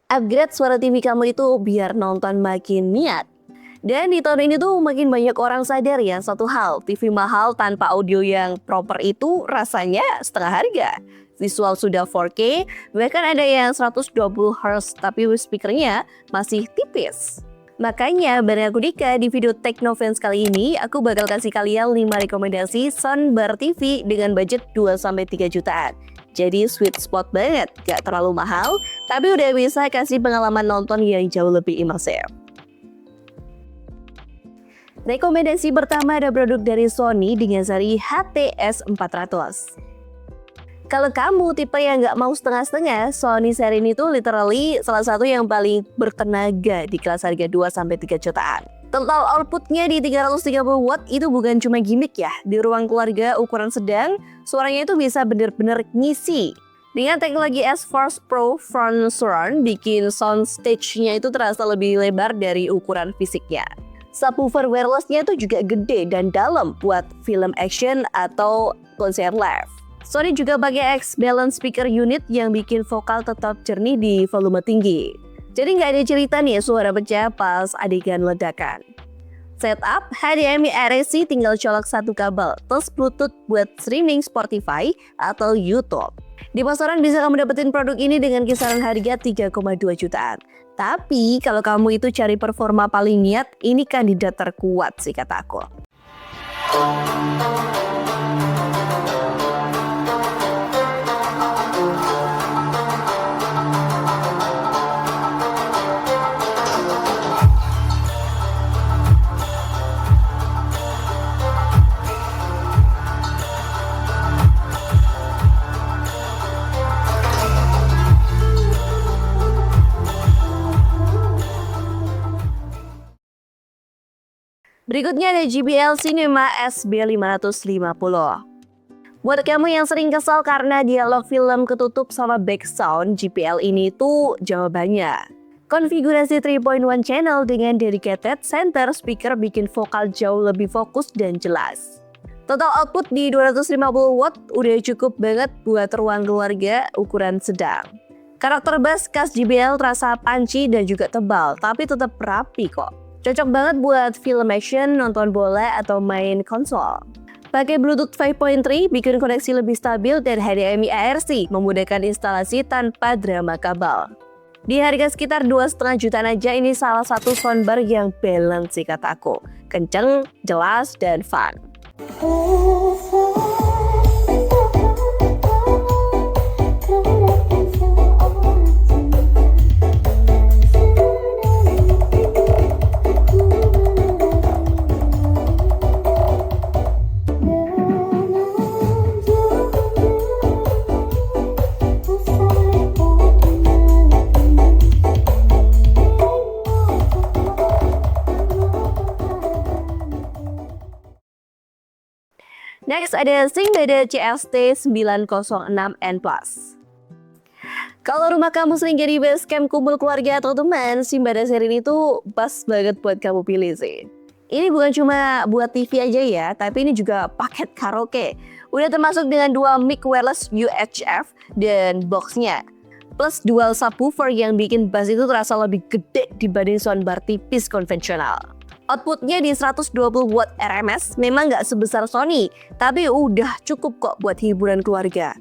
Upgrade suara TV kamu itu biar nonton makin niat. Dan di tahun ini tuh makin banyak orang sadar ya satu hal, TV mahal tanpa audio yang proper itu rasanya setengah harga. Visual sudah 4K, bahkan ada yang 120 Hz tapi speakernya masih tipis. Makanya bareng aku Dika di video Teknovans kali ini, aku bakal kasih kalian 5 rekomendasi soundbar TV dengan budget 2-3 jutaan. Jadi sweet spot banget, gak terlalu mahal, tapi udah bisa kasih pengalaman nonton yang jauh lebih imersif. Rekomendasi pertama ada produk dari Sony dengan seri HTS400. Kalau kamu tipe yang nggak mau setengah-setengah, Sony seri ini tuh literally salah satu yang paling bertenaga di kelas harga 2-3 jutaan. Total outputnya di 330 watt itu bukan cuma gimmick ya. Di ruang keluarga ukuran sedang, suaranya itu bisa bener-bener ngisi. Dengan teknologi S-Force Pro Front Surround, bikin soundstage-nya itu terasa lebih lebar dari ukuran fisiknya. Subwoofer wireless-nya itu juga gede dan dalam buat film action atau konser live. Sony juga pakai X-Balance speaker unit yang bikin vokal tetap jernih di volume tinggi. Jadi nggak ada cerita nih suara pecah pas adegan ledakan. Setup HDMI RAC tinggal colok satu kabel, terus Bluetooth buat streaming Spotify atau YouTube. Di pasaran bisa kamu dapetin produk ini dengan kisaran harga 3,2 jutaan. Tapi kalau kamu itu cari performa paling niat, ini kandidat terkuat sih kata aku. Berikutnya ada JBL Cinema SB550. Buat kamu yang sering kesal karena dialog film ketutup sama background, JBL ini tuh jawabannya. Konfigurasi 3.1 channel dengan dedicated center speaker bikin vokal jauh lebih fokus dan jelas. Total output di 250 watt udah cukup banget buat ruang keluarga ukuran sedang. Karakter bass khas JBL terasa punchy dan juga tebal, tapi tetap rapi kok. Cocok banget buat film action, nonton bola, atau main konsol. Pakai Bluetooth 5.3 bikin koneksi lebih stabil dan HDMI ARC memudahkan instalasi tanpa drama kabel. Di harga sekitar 2,5 jutaan aja ini salah satu soundbar yang balance sih kataku. Kenceng, jelas, dan fun. Next ada Singbada CST 906N+. Kalau rumah kamu sering jadi base camp kumpul keluarga atau teman, Singbada seri ini tuh pas banget buat kamu pilih sih. Ini bukan cuma buat TV aja ya, tapi ini juga paket karaoke. Udah termasuk dengan dual mic wireless UHF dan boxnya. Plus dual subwoofer yang bikin bass itu terasa lebih gede dibanding soundbar tipis konvensional. Outputnya di 120 watt RMS memang nggak sebesar Sony, tapi udah cukup kok buat hiburan keluarga.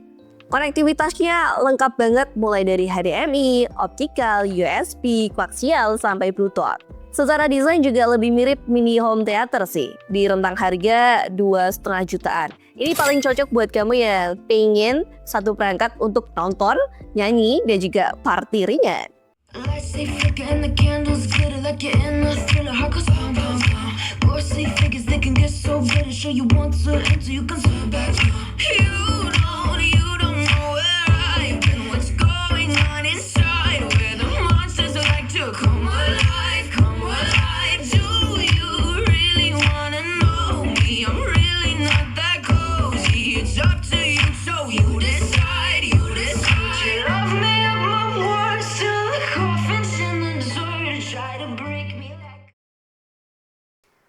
Konektivitasnya lengkap banget mulai dari HDMI, optical, USB, koaksial, sampai Bluetooth. Secara desain juga lebih mirip mini home theater sih, di rentang harga 2,5 jutaan. Ini paling cocok buat kamu yang pengen satu perangkat untuk nonton, nyanyi, dan juga party ringan. Lights stay flicker and the candles glitter like you're in a thriller. Heart goes pom pom pom. Ghostly figures they can get so bitter. Sure you want to enter, you can turn back. You don't know where I've been. What's going on inside? Where the monsters like to come alive, come alive. Do you really wanna know me? I'm really not that cozy. It's up to you, so you decide, you decide. You love me up my worst till the coffins in the disorder try to break me like.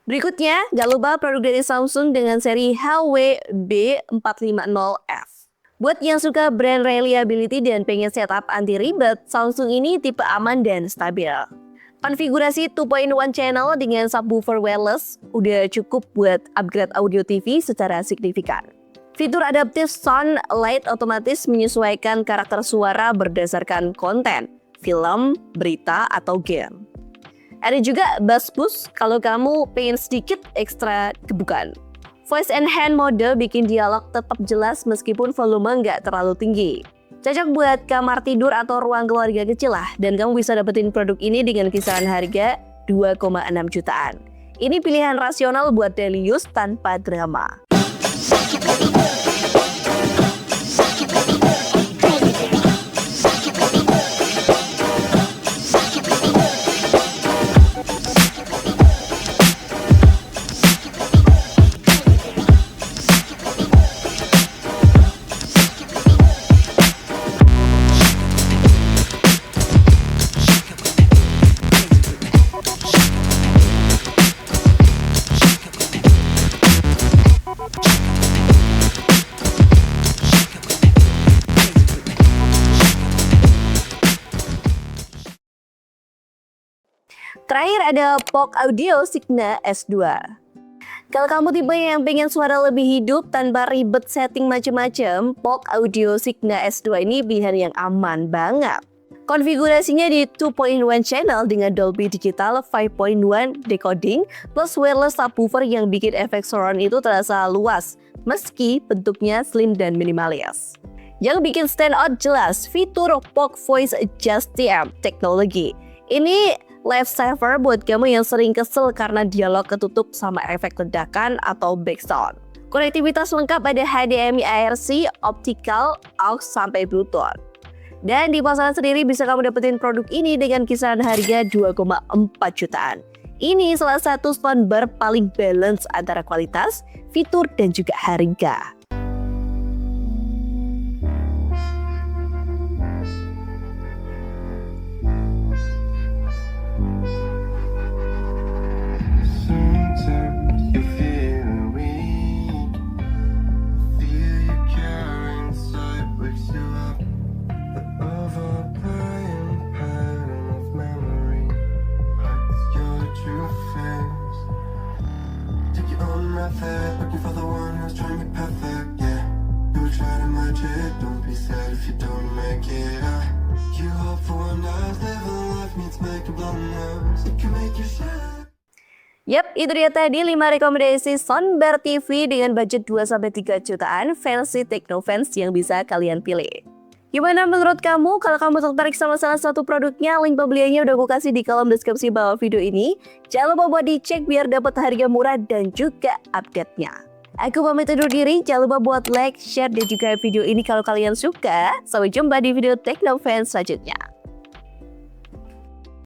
Berikutnya, gak lupa produk dari Samsung dengan seri HW B450F. Buat yang suka brand reliability dan pengen setup anti ribet, Samsung ini tipe aman dan stabil. Konfigurasi 2.1 channel dengan subwoofer wireless udah cukup buat upgrade audio TV secara signifikan. Fitur adaptive sound light otomatis menyesuaikan karakter suara berdasarkan konten, film, berita, atau game. Ada juga bass boost kalau kamu pengen sedikit ekstra kebukaan. Voice Enhance mode bikin dialog tetap jelas meskipun volume nggak terlalu tinggi. Cocok buat kamar tidur atau ruang keluarga kecil lah, dan kamu bisa dapetin produk ini dengan kisaran harga 2,6 jutaan. Ini pilihan rasional buat daily use tanpa drama. Terakhir ada POC Audio Signa S2. Kalau kamu tipe yang pengen suara lebih hidup tanpa ribet setting macem-macem, POC Audio Signa S2 ini pilihan yang aman banget. Konfigurasinya di 2.1 channel dengan Dolby Digital 5.1 decoding plus wireless subwoofer yang bikin efek surround itu terasa luas, meski bentuknya slim dan minimalis. Yang bikin stand out jelas fitur POC Voice Adjust TM teknologi. Ini lifesaver buat kamu yang sering kesel karena dialog ketutup sama efek ledakan atau backsound. Konektivitas lengkap ada HDMI ARC, optical, aux sampai Bluetooth. Dan di pasaran sendiri bisa kamu dapetin produk ini dengan kisaran harga 2,4 jutaan. Ini salah satu soundbar paling balance antara kualitas, fitur, dan juga harga. Looking for the one who's trying to be perfect, yeah. You will try to match it, don't be sad if you don't make it. You hope for one last living life means making blown nerves. It can make you sad. Yap, itu dia tadi 5 rekomendasi soundbar TV dengan budget 2-3 jutaan versi Teknofans yang bisa kalian pilih. Gimana menurut kamu? Kalau kamu tertarik sama salah satu produknya, link pembeliannya udah aku kasih di kolom deskripsi bawah video ini. Jangan lupa buat dicek biar dapat harga murah dan juga update-nya. Aku pamit undur diri, jangan lupa buat like, share, dan juga video ini kalau kalian suka. Sampai jumpa di video Teknofans selanjutnya.